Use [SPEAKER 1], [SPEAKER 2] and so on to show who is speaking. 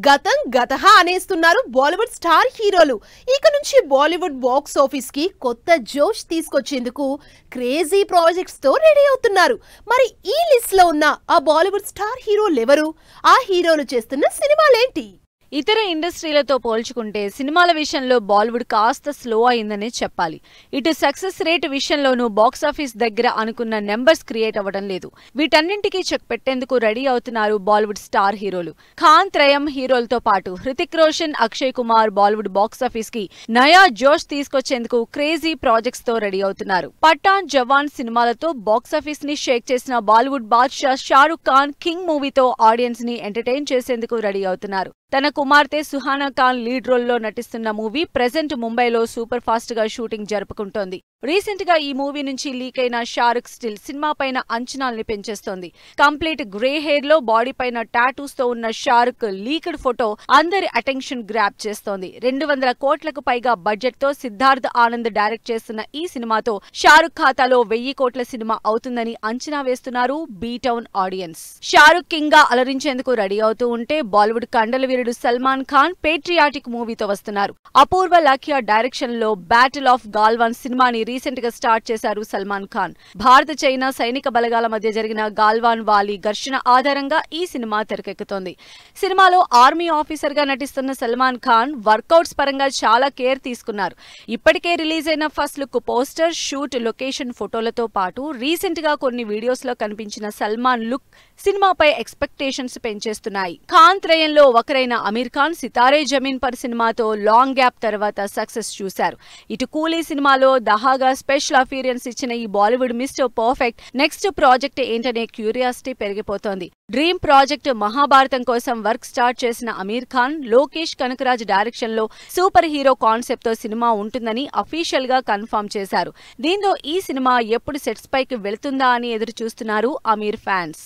[SPEAKER 1] గతం గతహ అనేస్తున్నారు బాలీవుడ్ స్టార్ హీరోలు. ఇక నుంచి బాలీవుడ్ బాక్స్ ఆఫీస్ కి కొత్త జోష్ తీసుకొచ్చేందుకు క్రేజీ ప్రాజెక్ట్స్ తో రెడీ అవుతున్నారు. మరి ఈ లిస్ట్ లో ఉన్న ఆ బాలీవుడ్ స్టార్ హీరోలు ఎవరు? ఆ హీరోలు చేస్తున్న సినిమాలేంటి?
[SPEAKER 2] ఇతర ఇండస్ట్రీలతో పోల్చుకుంటే సినిమాల విషయంలో బాలీవుడ్ కాస్త స్లో అయిందనే చెప్పాలి. ఇటు సక్సెస్ రేట్ విషయంలోనూ బాక్సాఫీస్ దగ్గర అనుకున్న నెంబర్స్ క్రియేట్ అవ్వడం లేదు. వీటన్నింటికీ చెక్ పెట్టేందుకు రెడీ అవుతున్నారు బాలీవుడ్ స్టార్ హీరోలు. ఖాన్ త్రయం హీరోలతో పాటు హృతిక్ రోషన్, అక్షయ్ కుమార్ బాలీవుడ్ బాక్సాఫీస్ కి నయా జోష్ తీసుకొచ్చేందుకు క్రేజీ ప్రాజెక్ట్స్ తో రెడీ అవుతున్నారు. పఠాన్, జవాన్ సినిమాలతో బాక్సాఫీస్ ని షేక్ చేసిన బాలీవుడ్ బాద్షా షారుఖ్ ఖాన్ కింగ్ మూవీతో ఆడియన్స్ ని ఎంటర్టైన్ చేసేందుకు రెడీ అవుతున్నారు. తన కుమార్తె సుహానా ఖాన్ లీడ్ రోల్లో నటిస్తున్న మూవీ ప్రెజెంట్ ముంబైలో సూపర్ ఫాస్ట్ గా షూటింగ్ జరుపుకుంటోంది. రీసెంట్ గా ఈ మూవీ నుంచి లీక్ అయిన షారుఖ్ స్టిల్ సినిమా పైన అంచనాల్ని పెంచేస్తోంది. కంప్లీట్ గ్రే హెయిర్ లో బాడీ పైన టాటూస్ తో ఉన్న షారుఖ్ లీక్డ్ ఫోటో అందరి అటెన్షన్ గ్రాప్ చేస్తోంది. 200 కోట్లకు పైగా బడ్జెట్ తో సిద్ధార్థ్ ఆనంద్ డైరెక్ట్ చేస్తున్న ఈ సినిమాతో షారుఖ్ ఖాతాలో 1000 కోట్ల సినిమా అవుతుందని అంచనా వేస్తున్నారు B town audience. Shahrukh king గా అలరించేందుకు రెడీ అవుతూ ఉంటే బాలీవుడ్ కండలవీరుడు సల్మాన్ ఖాన్ పేట్రియాటిక్ మూవీతో వస్తున్నారు. అపూర్వ లాఖియా డైరెక్షన్ లో బ్యాటిల్ ఆఫ్ గాల్వాన్ సినిమాని రీసెంట్ గా స్టార్ట్ చేశారు సల్మాన్ ఖాన్. భారత చైనా సైనిక బలగాల మధ్య జరిగిన గాల్వాన్ వాలి ఘర్షణ ఆధారంగా ఈ సినిమా తెరకెక్కుతోంది. సినిమాలో ఆర్మీ ఆఫీసర్ గా నటిస్తున్న సల్మాన్ ఖాన్ వర్కౌట్స్ పరంగా చాలా కేర్ తీసుకున్నారు. ఇప్పటికే రిలీజ్ అయిన first look poster, shoot location ఫోటోలతో పాటు రీసెంట్ గా కొన్ని వీడియోస్ లో కనిపించిన సల్మాన్ లుక్ సినిమాపై ఎక్స్పెక్టేషన్స్ పెంచేస్తున్నాయి. ఖాన్ త్రయంలో ఒకరైన అమీర్ ఖాన్ సితారే జమీన్ పర్ సినిమాతో లాంగ్ గ్యాప్ తర్వాత సక్సెస్ చూశారు. ఇటు కూలీ సినిమాలో దహాగా స్పెషల్ అపీరియన్స్ ఇచ్చిన ఈ Bollywood mister perfect next project ఏంటనే క్యూరియాసిటీ పెరిగిపోతోంది. డ్రీమ్ ప్రాజెక్ట్ మహాభారతం కోసం వర్క్ స్టార్ట్ చేసిన అమీర్ ఖాన్ లోకేష్ కనకరాజ్ డైరెక్షన్ లో సూపర్ హీరో కాన్సెప్ట్ తో సినిమా ఉంటుందని అఫీషియల్ గా కన్ఫర్మ్ చేశారు. దీంతో ఈ సినిమా ఎప్పుడు సెట్స్ పైకి వెళుతుందా అని ఎదురు చూస్తున్నారు అమీర్ ఫ్యాన్స్.